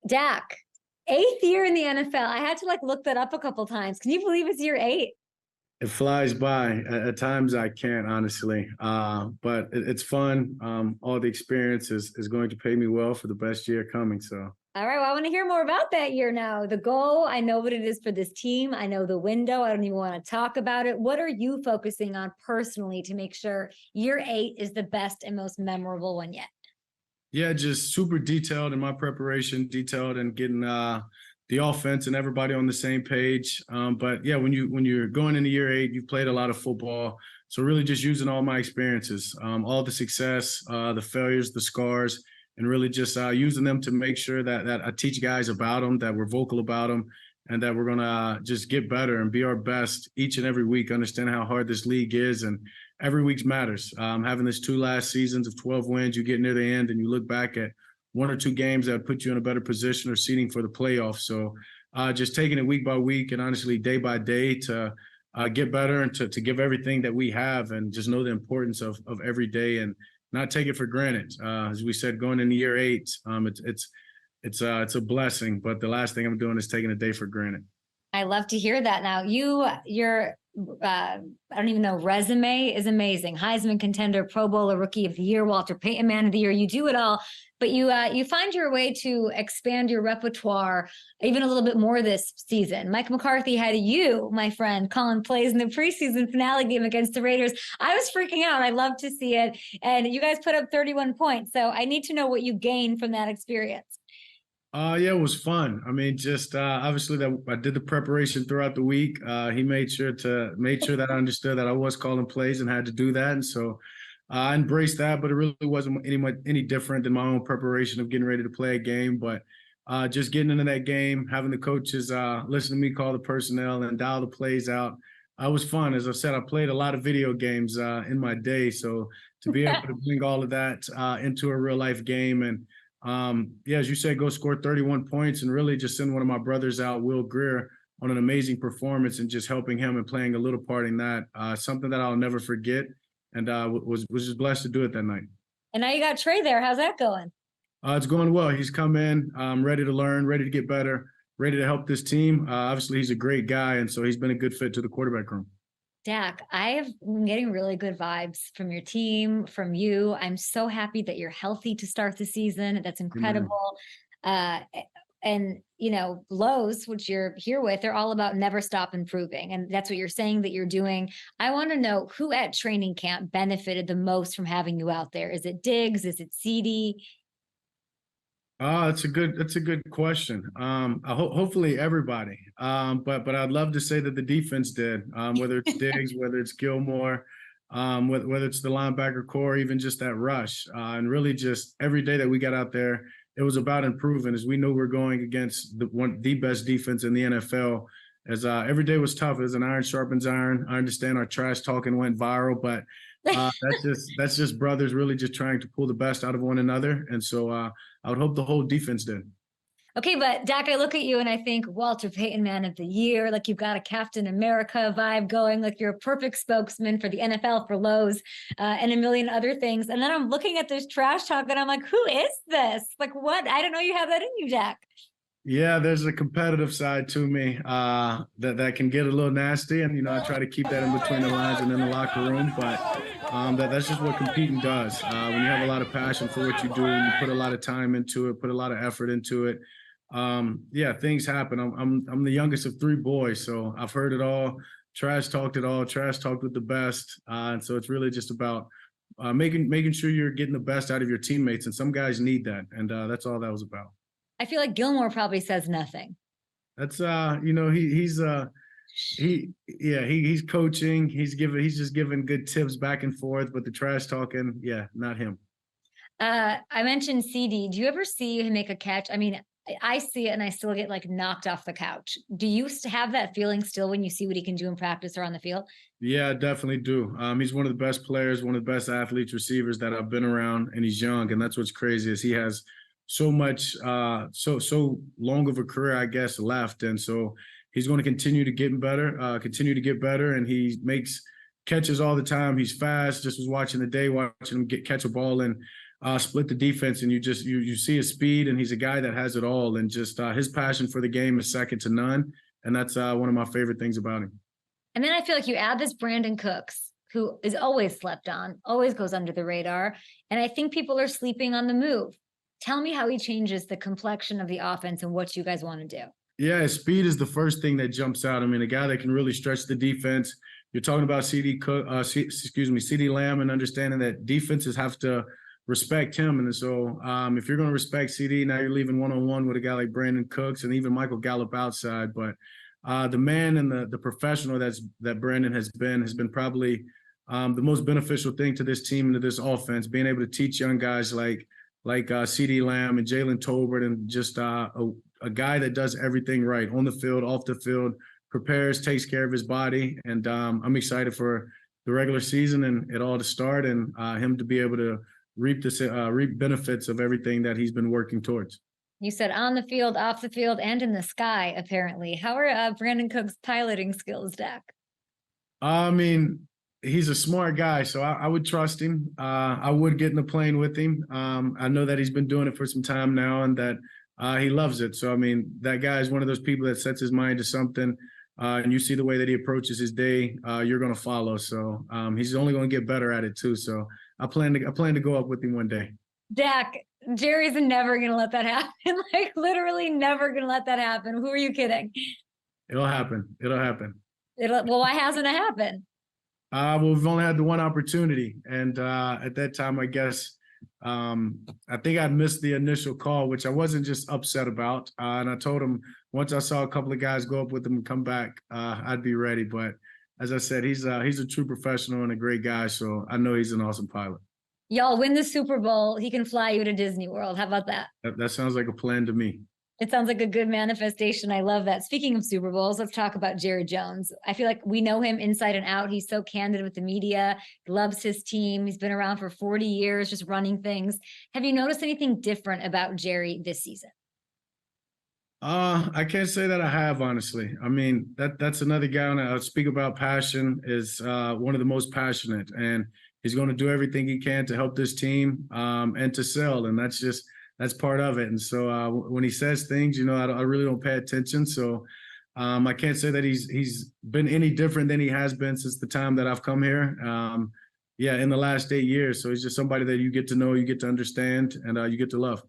Dak, eighth year in the NFL. I had to look that up a couple times. Can you believe it's year 8? It flies by. At times I can't, honestly. But it's fun. All the experience is going to pay me well for the best year coming. So. All right. Well, I want to hear more about that year now. The goal, I know what it is for this team. I know the window. I don't even want to talk about it. What are you focusing on personally to make sure year 8 is the best and most memorable one yet? Yeah, just super detailed in my preparation, detailed and getting the offense and everybody on the same page. But yeah, when you're going into year 8, you've played a lot of football. So really just using all my experiences, all the success, the failures, the scars, and really just using them to make sure that I teach guys about them, that we're vocal about them, and that we're going to just get better and be our best each and every week, understand how hard this league is. And every week matters. Having this 2 last seasons of 12 wins, you get near the end and you look back at 1 or 2 games that put you in a better position or seeding for the playoffs. So just taking it week by week and honestly day by day to get better and to give everything that we have and just know the importance of every day and not take it for granted. As we said, going into year 8, it's a blessing, but the last thing I'm doing is taking a day for granted. I love to hear that. Now your I don't even know, resume is amazing. Heisman contender, Pro Bowler, Rookie of the Year, Walter Payton Man of the Year. You do it all, but you find your way to expand your repertoire even a little bit more this season. Mike McCarthy had you, my friend, calling plays in the preseason finale game against the Raiders. I was freaking out. I love to see it. And you guys put up 31 points. So I need to know what you gained from that experience. Yeah, it was fun. I mean, just obviously that I did the preparation throughout the week. He made sure that I understood that I was calling plays and had to do that, and so I embraced that. But it really wasn't any different than my own preparation of getting ready to play a game. But just getting into that game, having the coaches listen to me call the personnel and dial the plays out, was fun. As I said, I played a lot of video games in my day, so to be able to bring all of that into a real life game and yeah, as you said, go score 31 points and really just send one of my brothers out, Will Greer, on an amazing performance and just helping him and playing a little part in that. Something that I'll never forget, and was just blessed to do it that night. And now you got Trey there. How's that going? It's going well. He's come in, ready to learn, ready to get better, ready to help this team. Obviously, he's a great guy, and so he's been a good fit to the quarterback room. Dak, I have been getting really good vibes from your team, from you. I'm so happy that you're healthy to start the season. That's incredible. And, Lowe's, which you're here with, they're all about never stop improving. And that's what you're saying that you're doing. I want to know who at training camp benefited the most from having you out there. Is it Diggs? Is it Ceedee? That's a good question. Hopefully everybody. But I'd love to say that the defense did. Whether it's Diggs, whether it's Gilmore, whether it's the linebacker core, even just that rush, and really just every day that we got out there, it was about improving. As we know, we're going against the best defense in the NFL. As every day was tough. As an iron sharpens iron. I understand our trash talking went viral, but that's just brothers really just trying to pull the best out of one another. And so I would hope the whole defense did. Okay, but Dak, I look at you and I think Walter Payton Man of the Year, like you've got a Captain America vibe going, like you're a perfect spokesman for the NFL, for Lowe's, and a million other things. And then I'm looking at this trash talk and I'm like, who is this? Like, what? I don't know you have that in you, Dak. Yeah, there's a competitive side to me that can get a little nasty, and I try to keep that in between the lines and in the locker room. But that's just what competing does. When you have a lot of passion for what you do, you put a lot of time into it, put a lot of effort into it. Yeah, things happen. I'm the youngest of 3 boys, so I've heard it all. Trash talked it all. Trash talked with the best, and so it's really just about making sure you're getting the best out of your teammates. And some guys need that, and that's all that was about. I feel like Gilmore probably says nothing. That's he's coaching. He's just giving good tips back and forth, but the trash talking, yeah, not him. I mentioned Ceedee. Do you ever see him make a catch? I mean, I see it and I still get knocked off the couch. Do you have that feeling still when you see what he can do in practice or on the field? Yeah, I definitely do. He's one of the best players, one of the best athletes, receivers that I've been around, and he's young, and that's what's crazy is he has so much, so long of a career, I guess, left. And so he's going to continue to get better, and he makes catches all the time. He's fast. Just was watching him catch a ball in split the defense, and you see his speed, and he's a guy that has it all, and just his passion for the game is second to none, and that's one of my favorite things about him. And then I feel like you add this Brandon Cooks, who is always slept on, always goes under the radar, and I think people are sleeping on the move. Tell me how he changes the complexion of the offense and what you guys want to do. Yeah, speed is the first thing that jumps out. I mean, a guy that can really stretch the defense. You're talking about Ceedee Lamb, and understanding that defenses have to respect him. And so if you're going to respect Ceedee, now you're leaving one-on-one with a guy like Brandon Cooks and even Michael Gallup outside. But the man and the professional that Brandon has been probably the most beneficial thing to this team and to this offense, being able to teach young guys like Ceedee Lamb and Jalen Tolbert, and just a guy that does everything right on the field, off the field, prepares, takes care of his body. And I'm excited for the regular season and it all to start, and him to be able to reap benefits of everything that he's been working towards. You said on the field, off the field, and in the sky, apparently. How are Brandon Cook's piloting skills, Dak? I mean, he's a smart guy, so I would trust him. I would get in the plane with him. I know that he's been doing it for some time now, and that he loves it. So, I mean, that guy is one of those people that sets his mind to something, and you see the way that he approaches his day, you're going to follow. So he's only going to get better at it too. So I plan to go up with him one day. Dak, Jerry's never going to let that happen. Like, literally never going to let that happen. Who are you kidding? It'll happen. Well, why hasn't it happened? Well, we've only had the one opportunity. And at that time, I guess, I think I missed the initial call, which I wasn't just upset about. And I told him once I saw a couple of guys go up with him and come back, I'd be ready. But as I said, he's a true professional and a great guy. So I know he's an awesome pilot. Y'all win the Super Bowl, he can fly you to Disney World. How about that? That sounds like a plan to me. It sounds like a good manifestation. I love that. Speaking of Super Bowls, let's talk about Jerry Jones. I feel like we know him inside and out. He's so candid with the media, he loves his team. He's been around for 40 years, just running things. Have you noticed anything different about Jerry this season? I can't say that I have, honestly. I mean, that's another guy when I speak about passion, is one of the most passionate, and he's going to do everything he can to help this team and to sell. And that's part of it. And so when he says things, I really don't pay attention. So I can't say that he's been any different than he has been since the time that I've come here. In the last 8 years. So he's just somebody that you get to know, you get to understand, and you get to love.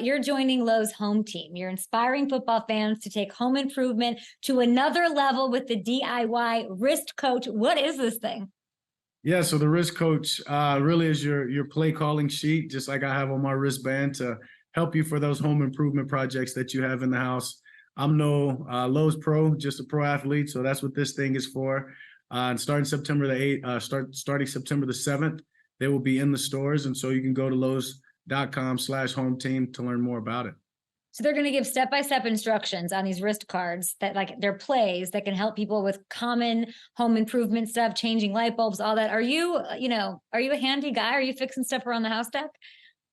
You're joining Lowe's home team. You're inspiring football fans to take home improvement to another level with the DIY Wrist Coach. What is this thing? Yeah, so the Wrist Coach really is your play calling sheet, just like I have on my wristband, to help you for those home improvement projects that you have in the house. I'm no Lowe's pro, just a pro athlete, so that's what this thing is for. And starting September the 8th, starting September the 7th, they will be in the stores, and so you can go to Lowe's.com/home team to learn more about it. So they're going to give step-by-step instructions on these wrist cards that, like, they're plays that can help people with common home improvement stuff, changing light bulbs, all that. Are you a handy guy? Are you fixing stuff around the house, Dak?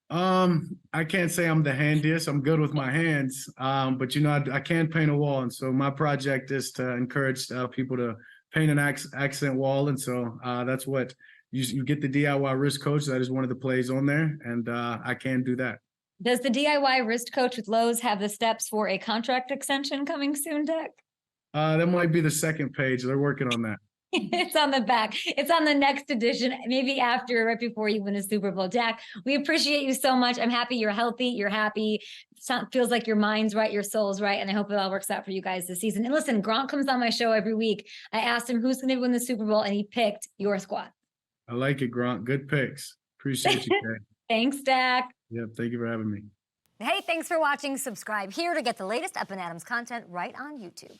I can't say I'm the handiest. I'm good with my hands. But I can paint a wall. And so my project is to encourage people to paint an accent wall. And so that's what you get, the DIY Wrist Coach. That is one of the plays on there. And I can do that. Does the DIY Wrist Coach with Lowe's have the steps for a contract extension coming soon, Dak? That might be the second page. They're working on that. It's on the back. It's on the next edition, maybe after, right before you win a Super Bowl. Dak, we appreciate you so much. I'm happy you're healthy. You're happy. Feels like your mind's right, your soul's right. And I hope it all works out for you guys this season. And listen, Gronk comes on my show every week. I asked him who's going to win the Super Bowl, and he picked your squad. I like it, Gronk. Good picks. Appreciate you, Kay. Thanks, Dak. Yep, thank you for having me. Hey, thanks for watching. Subscribe here to get the latest Up and Adams content right on YouTube.